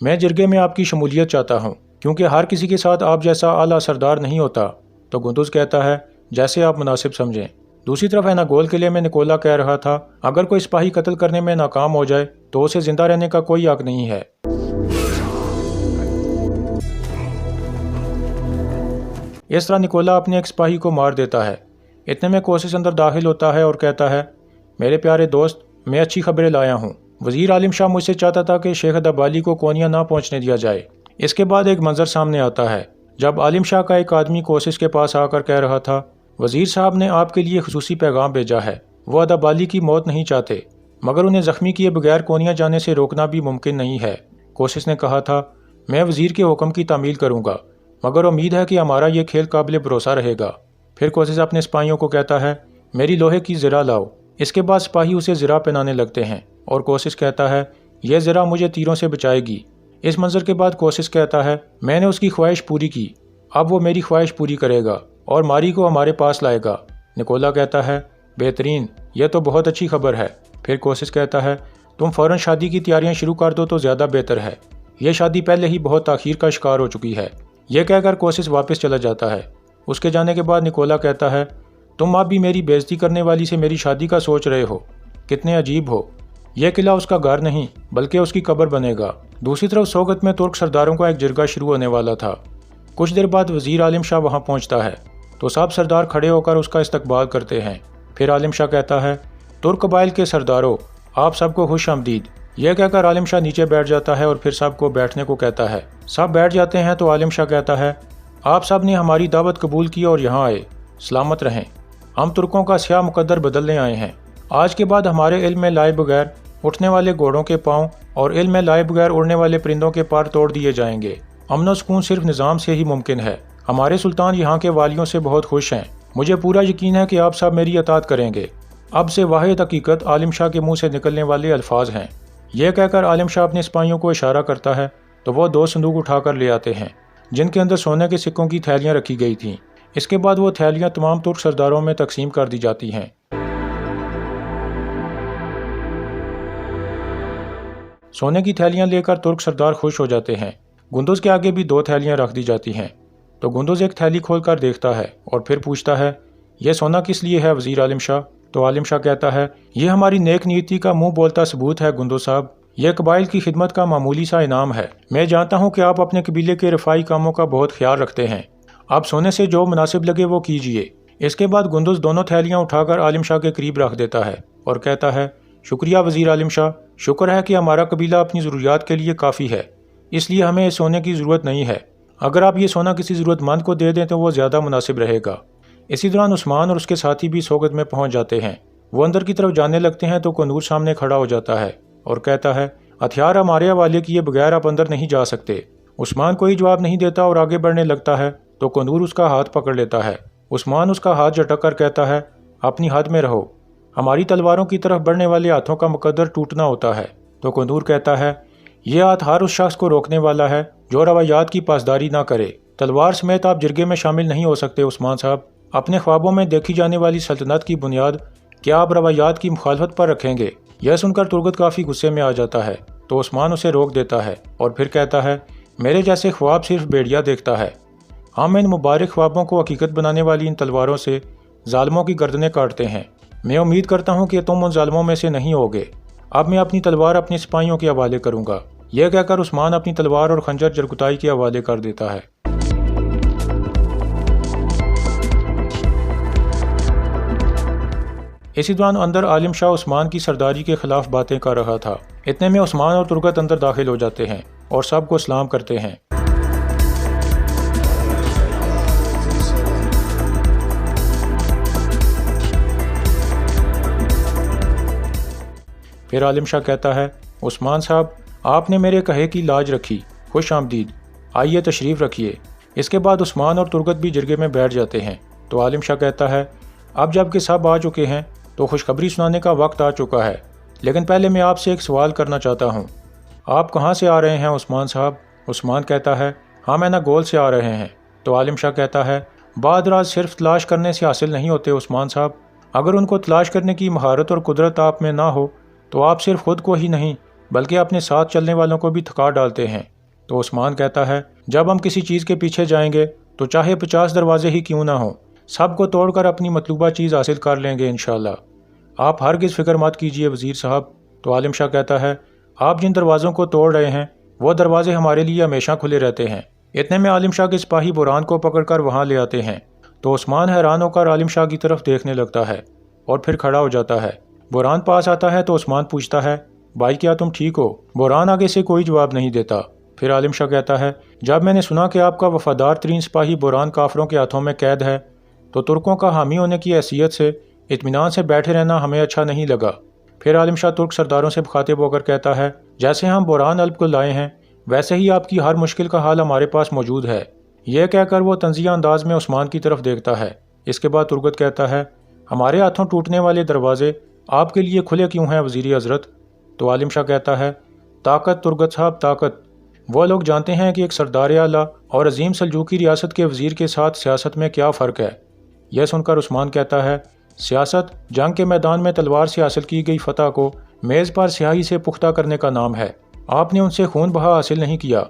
میں جرگے میں آپ کی شمولیت چاہتا ہوں کیونکہ ہر کسی کے ساتھ آپ جیسا اعلیٰ سردار نہیں ہوتا۔ تو گندوز کہتا ہے جیسے آپ مناسب سمجھیں۔ دوسری طرف ایناگول قلعے میں نکولا کہہ رہا تھا اگر کوئی سپاہی قتل کرنے میں ناکام ہو جائے تو اسے زندہ رہنے کا کوئی حق نہیں ہے۔ اس طرح نکولا اپنے ایک سپاہی کو مار دیتا ہے۔ اتنے میں کوسس اندر داخل ہوتا ہے اور کہتا ہے میرے پیارے دوست، میں اچھی خبریں لایا ہوں۔ وزیر عالم شاہ مجھ سے چاہتا تھا کہ شیخ ادبالی کو کونیا نہ پہنچنے دیا جائے۔ اس کے بعد ایک منظر سامنے آتا ہے جب عالم شاہ کا ایک آدمی کوسس کے پاس آ کر کہہ رہا تھا وزیر صاحب نے آپ کے لیے خصوصی پیغام بھیجا ہے، وہ ادبالی کی موت نہیں چاہتے مگر انہیں زخمی کیے بغیر کونیا جانے سے روکنا بھی ممکن نہیں ہے۔ کوسس نے کہا تھا میں وزیر کے حکم کی تعمیل کروں گا مگر امید ہے کہ ہمارا یہ کھیل قابل بھروسہ رہے گا۔ پھر کوسس اپنے سپاہیوں کو کہتا ہے میری لوہے کی زرہ لاؤ۔ اس کے بعد سپاہی اسے زرہ پہنانے لگتے ہیں اور کوسس کہتا ہے یہ زرہ مجھے تیروں سے بچائے گی۔ اس منظر کے بعد کوسس کہتا ہے میں نے اس کی خواہش پوری کی، اب وہ میری خواہش پوری کرے گا اور ماری کو ہمارے پاس لائے گا۔ نکولا کہتا ہے بہترین، یہ تو بہت اچھی خبر ہے۔ پھر کوسس کہتا ہے تم فوراً شادی کی تیاریاں شروع کر دو تو زیادہ بہتر ہے، یہ شادی پہلے ہی بہت تاخیر کا شکار ہو چکی ہے۔ یہ کہہ کر کوسس واپس چلا جاتا ہے۔ اس کے جانے کے بعد نکولا کہتا ہے تم اب بھی میری بےعزتی کرنے والی سے میری شادی کا سوچ رہے ہو، کتنے عجیب ہو۔ یہ قلعہ اس کا گھر نہیں بلکہ اس کی قبر بنے گا۔ دوسری طرف سوگت میں ترک سرداروں کا ایک جرگہ شروع ہونے والا تھا۔ کچھ دیر بعد وزیر عالم شاہ وہاں پہنچتا ہے تو سب سردار کھڑے ہو کر اس کا استقبال کرتے ہیں۔ پھر عالم شاہ کہتا ہے ترک قبائل کے سرداروں، آپ سب کو خوش آمدید۔ یہ کہہ کر عالم شاہ نیچے بیٹھ جاتا ہے اور پھر سب کو بیٹھنے کو کہتا ہے۔ سب بیٹھ جاتے ہیں تو عالم شاہ کہتا ہے آپ سب نے ہماری دعوت قبول کی اور یہاں آئے، سلامت رہیں۔ ہم ترکوں کا سیاہ مقدر بدلنے آئے ہیں۔ آج کے بعد ہمارے علم میں لائے بغیر اٹھنے والے گھوڑوں کے پاؤں اور علم میں لائے بغیر اڑنے والے پرندوں کے پر توڑ دیے جائیں گے۔ امن و سکون صرف نظام سے ہی ممکن ہے۔ ہمارے سلطان یہاں کے والیوں سے بہت خوش ہیں۔ مجھے پورا یقین ہے کہ آپ سب میری اطاعت کریں گے۔ اب سے واحد حقیقت عالم شاہ کے منہ سے نکلنے والے الفاظ ہیں۔ یہ کہہ کر عالم شاہ اپنے سپاہیوں کو اشارہ کرتا ہے تو وہ 2 صندوق اٹھا کر لے آتے ہیں جن کے اندر سونے کے سکوں کی تھیلیاں رکھی گئی تھیں۔ اس کے بعد وہ تھیلیاں تمام ترک سرداروں میں تقسیم کر دی جاتی ہیں۔ سونے کی تھیلیاں لے کر ترک سردار خوش ہو جاتے ہیں۔ گندوز کے آگے بھی 2 تھیلیاں رکھ دی جاتی ہیں تو گندوز ایک تھیلی کھول کر دیکھتا ہے اور پھر پوچھتا ہے یہ سونا کس لیے ہے وزیر عالم شاہ؟ تو عالم شاہ کہتا ہے یہ ہماری نیک نیتی کا منہ بولتا ثبوت ہے گندوز صاحب، یہ قبائل کی خدمت کا معمولی سا انعام ہے۔ میں جانتا ہوں کہ آپ اپنے قبیلے کے رفائی کاموں کا بہت خیال رکھتے ہیں، آپ سونے سے جو مناسب لگے وہ کیجیے۔ اس کے بعد گندوز دونوں تھیلیاں اٹھا کر عالم شاہ کے قریب رکھ دیتا ہے اور کہتا ہے شکریہ وزیر عالم شاہ، شکر ہے کہ ہمارا قبیلہ اپنی ضروریات کے لیے کافی ہے، اس لیے ہمیں اس سونے کی ضرورت نہیں ہے۔ اگر آپ یہ سونا کسی ضرورت مند کو دے دیں تو وہ زیادہ مناسب رہے گا۔ اسی دوران عثمان اور اس کے ساتھی بھی سوگت میں پہنچ جاتے ہیں۔ وہ اندر کی طرف جانے لگتے ہیں تو کنور سامنے کھڑا ہو جاتا ہے اور کہتا ہے ہتھیار ہمارے حوالے کیے بغیر آپ اندر نہیں جا سکتے۔ عثمان کوئی جواب نہیں دیتا اور آگے بڑھنے لگتا ہے تو کنور اس کا ہاتھ پکڑ لیتا ہے۔ عثمان اس کا ہاتھ جھٹک کر کہتا ہے اپنی حد میں رہو، ہماری تلواروں کی طرف بڑھنے والے ہاتھوں کا مقدر ٹوٹنا ہوتا ہے۔ تو کنور کہتا ہے یہ ہاتھ ہر اس شخص کو روکنے والا ہے جو روایات کی پاسداری نہ کرے۔ تلوار سمیت آپ جرگے میں شامل نہیں ہو سکتے عثمان صاحب۔ اپنے خوابوں میں دیکھی جانے والی سلطنت کی بنیاد کیا آپ روایات کی مخالفت پر رکھیں گے؟ یہ سن کر ترگت کافی غصے میں آ جاتا ہے تو عثمان اسے روک دیتا ہے اور پھر کہتا ہے میرے جیسے خواب صرف بیڑیا دیکھتا ہے، ہم ان مبارک خوابوں کو حقیقت بنانے والی ان تلواروں سے ظالموں کی گردنیں کاٹتے ہیں۔ میں امید کرتا ہوں کہ تم ان ظالموں میں سے نہیں ہوگے۔ اب میں اپنی تلوار اپنے سپاہیوں کے حوالے کروں گا۔ یہ کہہ کر عثمان اپنی تلوار اور خنجر جرگتائی کے حوالے کر دیتا ہے۔ اسی دوران اندر عالم شاہ عثمان کی سرداری کے خلاف باتیں کر رہا تھا۔ اتنے میں عثمان اور ترگت اندر داخل ہو جاتے ہیں اور سب کو سلام کرتے ہیں۔ پھر عالم شاہ کہتا ہے عثمان صاحب آپ نے میرے کہے کی لاج رکھی، خوش آمدید، آئیے تشریف رکھیے۔ اس کے بعد عثمان اور ترگت بھی جرگے میں بیٹھ جاتے ہیں تو عالم شاہ کہتا ہے اب جب کہ سب آ چکے ہیں تو خوشخبری سنانے کا وقت آ چکا ہے، لیکن پہلے میں آپ سے ایک سوال کرنا چاہتا ہوں۔ آپ کہاں سے آ رہے ہیں عثمان صاحب؟ عثمان کہتا ہے ہم ایناگول سے آ رہے ہیں۔ تو عالم شاہ کہتا ہے بعد راز صرف تلاش کرنے سے حاصل نہیں ہوتے عثمان صاحب، اگر ان کو تلاش کرنے کی مہارت اور قدرت آپ میں نہ ہو تو آپ صرف خود کو ہی نہیں بلکہ اپنے ساتھ چلنے والوں کو بھی تھکا ڈالتے ہیں۔ تو عثمان کہتا ہے جب ہم کسی چیز کے پیچھے جائیں گے تو چاہے 50 دروازے ہی کیوں نہ ہوں، سب کو توڑ کر اپنی مطلوبہ چیز حاصل کر لیں گے انشاءاللہ۔ آپ ہرگز فکر مت کیجئے وزیر صاحب۔ تو عالم شاہ کہتا ہے آپ جن دروازوں کو توڑ رہے ہیں وہ دروازے ہمارے لیے ہمیشہ کھلے رہتے ہیں۔ اتنے میں عالم شاہ کے سپاہی بوران کو پکڑ کر وہاں لے آتے ہیں۔ تو عثمان حیران ہو کر عالم شاہ کی طرف دیکھنے لگتا ہے اور پھر کھڑا ہو جاتا ہے۔ بوران پاس آتا ہے تو عثمان پوچھتا ہے بھائی کیا تم ٹھیک ہو؟ بوران آگے سے کوئی جواب نہیں دیتا۔ پھر عالم شاہ کہتا ہے جب میں نے سنا کہ آپ کا وفادار ترین سپاہی بوران کافروں کے ہاتھوں میں قید ہے تو ترکوں کا حامی ہونے کی حیثیت سے اطمینان سے بیٹھے رہنا ہمیں اچھا نہیں لگا۔ پھر عالم شاہ ترک سرداروں سے مخاطب ہو کر کہتا ہے جیسے ہم بوران الب کو لائے ہیں ویسے ہی آپ کی ہر مشکل کا حل ہمارے پاس موجود ہے۔ یہ کہہ کر وہ طنزیہ انداز میں عثمان کی طرف دیکھتا ہے۔ اس کے بعد ترگت کہتا ہے ہمارے ہاتھوں ٹوٹنے والے دروازے آپ کے لیے کھلے کیوں ہیں وزیر حضرت؟ تو عالم شاہ کہتا ہے طاقت ترگت صاحب طاقت۔ وہ لوگ جانتے ہیں کہ ایک سردار اعلیٰ اور عظیم سلجوقی ریاست کے وزیر کے ساتھ سیاست میں کیا فرق ہے۔ یہ سن کر عثمان کہتا ہے سیاست جنگ کے میدان میں تلوار سے حاصل کی گئی فتح کو میز پر سیاہی سے پختہ کرنے کا نام ہے۔ آپ نے ان سے خون بہا حاصل نہیں کیا،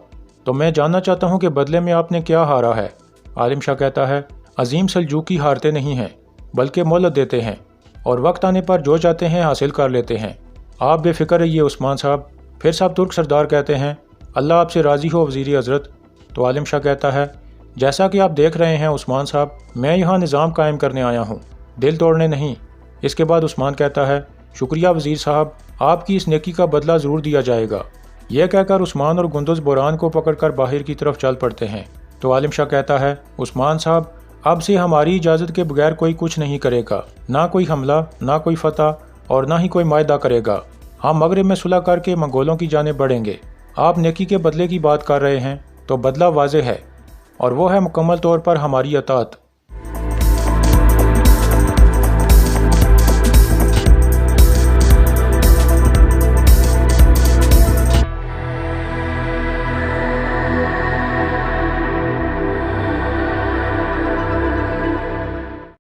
تو میں جاننا چاہتا ہوں کہ بدلے میں آپ نے کیا ہارا ہے؟ عالم شاہ کہتا ہے عظیم سلجوقی ہارتے نہیں ہیں بلکہ مہلت دیتے ہیں اور وقت آنے پر جو چاہتے ہیں حاصل کر لیتے ہیں۔ آپ بے فکر رہیے عثمان صاحب۔ پھر سب ترک سردار کہتے ہیں اللہ آپ سے راضی ہو وزیر حضرت۔ تو عالم شاہ کہتا ہے جیسا کہ آپ دیکھ رہے ہیں عثمان صاحب میں یہاں نظام قائم کرنے آیا ہوں، دل توڑنے نہیں۔ اس کے بعد عثمان کہتا ہے شکریہ وزیر صاحب، آپ کی اس نیکی کا بدلہ ضرور دیا جائے گا۔ یہ کہہ کر عثمان اور گندز بوران کو پکڑ کر باہر کی طرف چل پڑتے ہیں۔ تو عالم شاہ کہتا ہے عثمان صاحب اب سے ہماری اجازت کے بغیر کوئی کچھ نہیں کرے گا، نہ کوئی حملہ، نہ کوئی فتح اور نہ ہی کوئی معاہدہ کرے گا۔ ہم مغرب میں صلح کر کے منگولوں کی جانب بڑھیں گے۔ آپ نیکی کے بدلے کی بات کر رہے ہیں تو بدلہ واضح ہے اور وہ ہے مکمل طور پر ہماری اطاعت۔